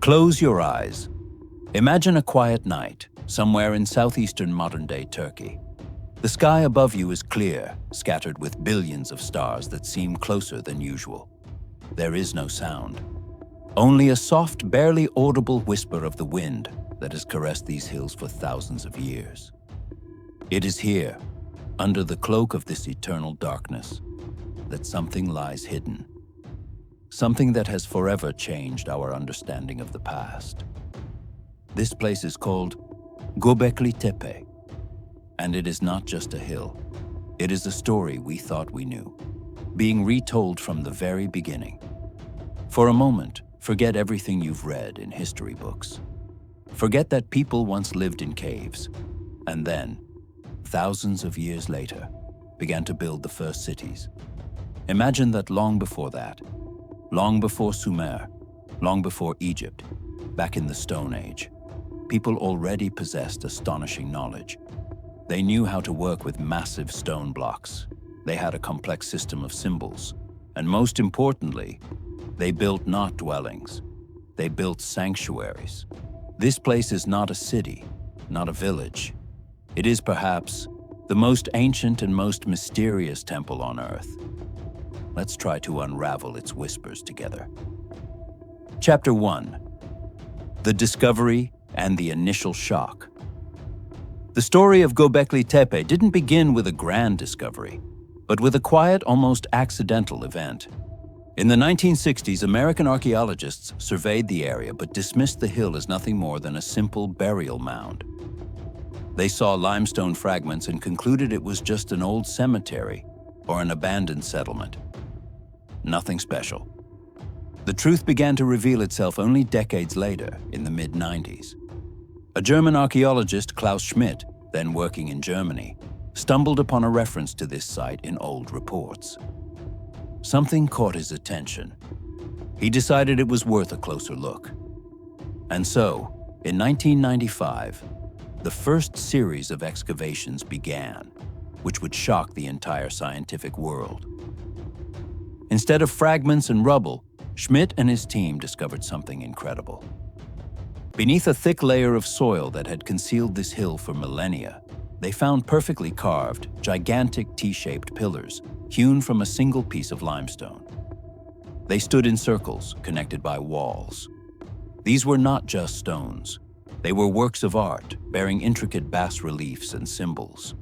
Close your eyes. Imagine a quiet night, somewhere in southeastern modern-day Turkey. The sky above you is clear, scattered with billions of stars that seem closer than usual. There is no sound. Only a soft, barely audible whisper of the wind that has caressed these hills for thousands of years. It is here, under the cloak of this eternal darkness, that something lies hidden. Something that has forever changed our understanding of the past. This place is called Göbekli Tepe, and it is not just a hill. It is a story we thought we knew, being retold from the very beginning. For a moment, forget everything you've read in history books. Forget that people once lived in caves, and then, thousands of years later, began to build the first cities. Imagine that long before that, long before Sumer, long before Egypt, back in the Stone Age, people already possessed astonishing knowledge. They knew how to work with massive stone blocks. They had a complex system of symbols. And most importantly, they built not dwellings. They built sanctuaries. This place is not a city, not a village. It is perhaps the most ancient and most mysterious temple on Earth. Let's try to unravel its whispers together. Chapter 1. The Discovery and the Initial Shock. The story of Göbekli Tepe didn't begin with a grand discovery, but with a quiet, almost accidental event. In the 1960s, American archaeologists surveyed the area but dismissed the hill as nothing more than a simple burial mound. They saw limestone fragments and concluded it was just an old cemetery or an abandoned settlement. Nothing special. The truth began to reveal itself only decades later, in the mid-90s. A German archaeologist, Klaus Schmidt, then working in Germany, stumbled upon a reference to this site in old reports. Something caught his attention. He decided it was worth a closer look. And so, in 1995, the first series of excavations began, which would shock the entire scientific world. Instead of fragments and rubble, Schmidt and his team discovered something incredible. Beneath a thick layer of soil that had concealed this hill for millennia, they found perfectly carved, gigantic T-shaped pillars hewn from a single piece of limestone. They stood in circles, connected by walls. These were not just stones. They were works of art, bearing intricate bas-reliefs and symbols.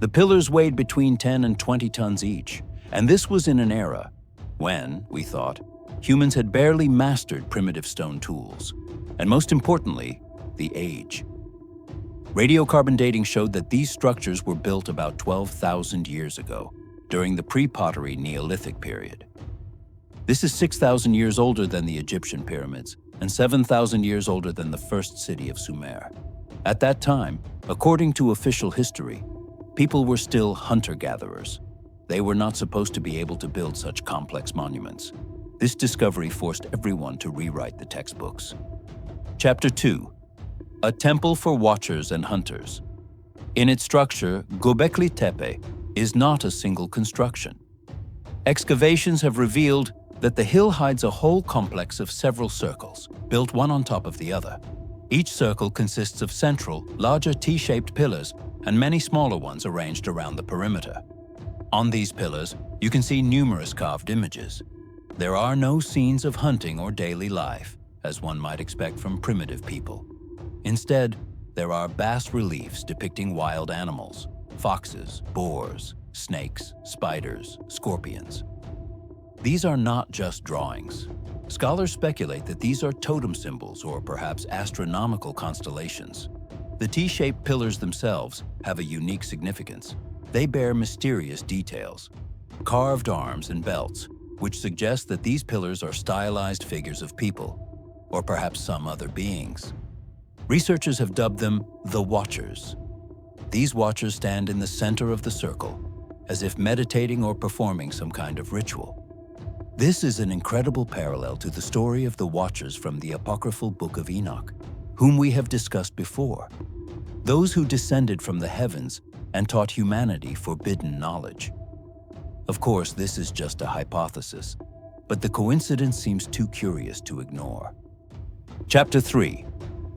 The pillars weighed between 10 and 20 tons each, and this was in an era when, we thought, humans had barely mastered primitive stone tools, and most importantly, the age. Radiocarbon dating showed that these structures were built about 12,000 years ago, during the pre-pottery Neolithic period. This is 6,000 years older than the Egyptian pyramids, and 7,000 years older than the first city of Sumer. At that time, according to official history, people were still hunter-gatherers. They were not supposed to be able to build such complex monuments. This discovery forced everyone to rewrite the textbooks. Chapter 2. A Temple for Watchers and Hunters. In its structure, Göbekli Tepe is not a single construction. Excavations have revealed that the hill hides a whole complex of several circles, built one on top of the other. Each circle consists of central, larger T-shaped pillars and many smaller ones arranged around the perimeter. On these pillars, you can see numerous carved images. There are no scenes of hunting or daily life, as one might expect from primitive people. Instead, there are bas-reliefs depicting wild animals: foxes, boars, snakes, spiders, scorpions. These are not just drawings. Scholars speculate that these are totem symbols or perhaps astronomical constellations. The T-shaped pillars themselves have a unique significance. They bear mysterious details, carved arms and belts, which suggest that these pillars are stylized figures of people, or perhaps some other beings. Researchers have dubbed them the Watchers. These Watchers stand in the center of the circle, as if meditating or performing some kind of ritual. This is an incredible parallel to the story of the Watchers from the apocryphal Book of Enoch, whom we have discussed before. Those who descended from the heavens and taught humanity forbidden knowledge. Of course, this is just a hypothesis, but the coincidence seems too curious to ignore. Chapter 3.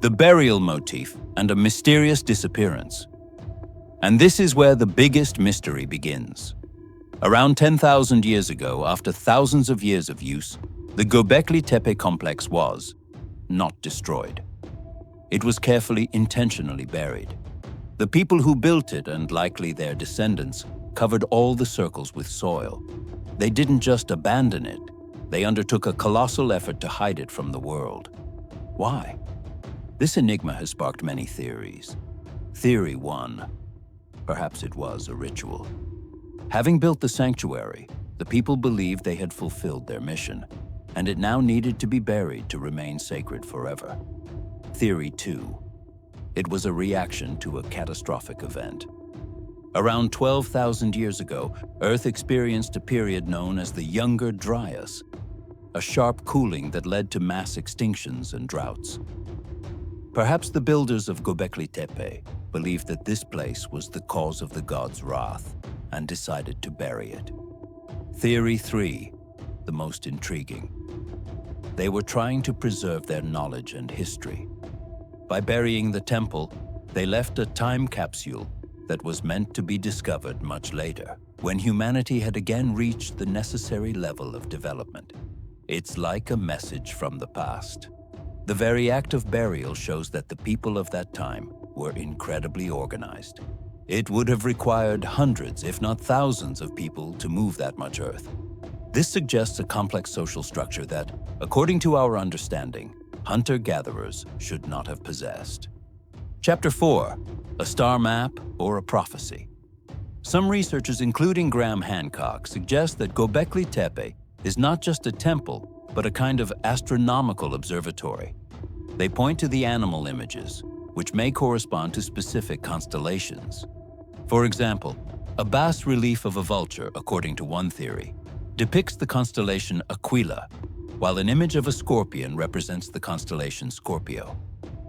The Burial Motif and a Mysterious Disappearance. And this is where the biggest mystery begins. Around 10,000 years ago, after thousands of years of use, the Göbekli Tepe complex was not destroyed. It was carefully, intentionally buried. The people who built it, and likely their descendants, covered all the circles with soil. They didn't just abandon it, they undertook a colossal effort to hide it from the world. Why? This enigma has sparked many theories. Theory 1. Perhaps it was a ritual. Having built the sanctuary, the people believed they had fulfilled their mission, and it now needed to be buried to remain sacred forever. Theory 2. It was a reaction to a catastrophic event. Around 12,000 years ago, Earth experienced a period known as the Younger Dryas, a sharp cooling that led to mass extinctions and droughts. Perhaps the builders of Gobekli Tepe believed that this place was the cause of the gods' wrath and decided to bury it. Theory 3, the most intriguing. They were trying to preserve their knowledge and history. By burying the temple, they left a time capsule that was meant to be discovered much later, when humanity had again reached the necessary level of development. It's like a message from the past. The very act of burial shows that the people of that time were incredibly organized. It would have required hundreds, if not thousands, of people to move that much earth. This suggests a complex social structure that, according to our understanding, hunter-gatherers should not have possessed. Chapter 4. A star map or a prophecy. Some researchers, including Graham Hancock, suggest that Gobekli Tepe is not just a temple, but a kind of astronomical observatory. They point to the animal images, which may correspond to specific constellations. For example, a bas-relief of a vulture, according to one theory, depicts the constellation Aquila, while an image of a scorpion represents the constellation Scorpio.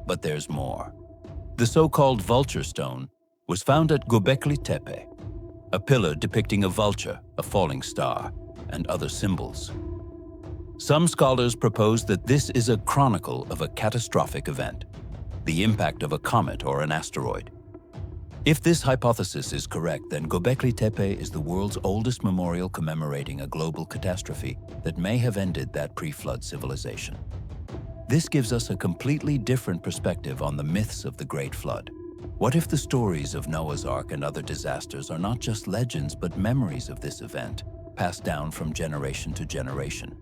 But there's more. The so-called vulture stone was found at Gobekli Tepe, a pillar depicting a vulture, a falling star, and other symbols. Some scholars propose that this is a chronicle of a catastrophic event, the impact of a comet or an asteroid. If this hypothesis is correct, then Gobekli Tepe is the world's oldest memorial commemorating a global catastrophe that may have ended that pre-flood civilization. This gives us a completely different perspective on the myths of the Great Flood. What if the stories of Noah's Ark and other disasters are not just legends but memories of this event, passed down from generation to generation?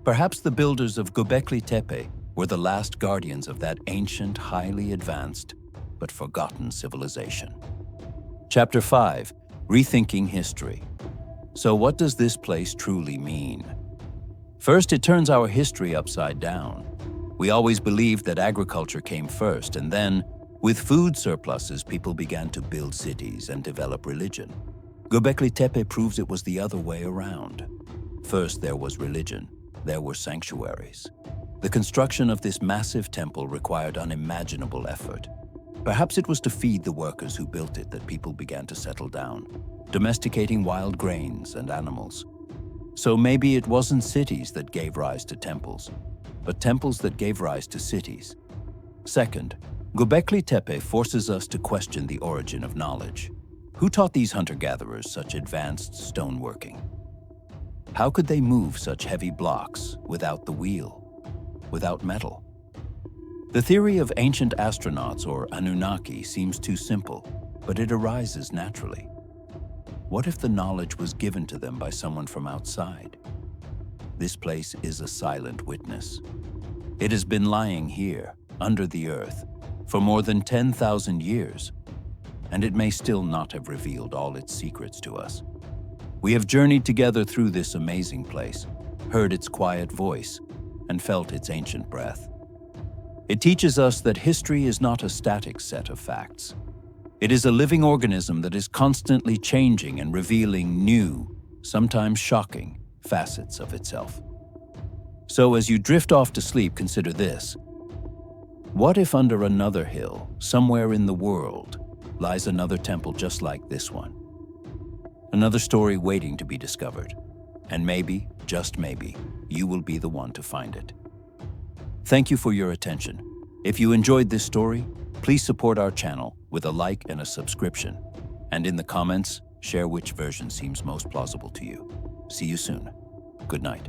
Perhaps the builders of Gobekli Tepe were the last guardians of that ancient, highly advanced, but forgotten civilization. Chapter 5. Rethinking History. So what does this place truly mean? First, it turns our history upside down. We always believed that agriculture came first, and then, with food surpluses, people began to build cities and develop religion. Gobekli Tepe proves it was the other way around. First, there was religion. There were sanctuaries. The construction of this massive temple required unimaginable effort. Perhaps it was to feed the workers who built it that people began to settle down, domesticating wild grains and animals. So maybe it wasn't cities that gave rise to temples, but temples that gave rise to cities. Second, Gobekli Tepe forces us to question the origin of knowledge. Who taught these hunter-gatherers such advanced stoneworking? How could they move such heavy blocks without the wheel, without metal? The theory of ancient astronauts or Anunnaki seems too simple, but it arises naturally. What if the knowledge was given to them by someone from outside? This place is a silent witness. It has been lying here, under the earth, for more than 10,000 years, and it may still not have revealed all its secrets to us. We have journeyed together through this amazing place, heard its quiet voice, and felt its ancient breath. It teaches us that history is not a static set of facts. It is a living organism that is constantly changing and revealing new, sometimes shocking, facets of itself. So as you drift off to sleep, consider this. What if under another hill, somewhere in the world, lies another temple just like this one? Another story waiting to be discovered. And maybe, just maybe, you will be the one to find it. Thank you for your attention. If you enjoyed this story, please support our channel with a like and a subscription. And in the comments, share which version seems most plausible to you. See you soon. Good night.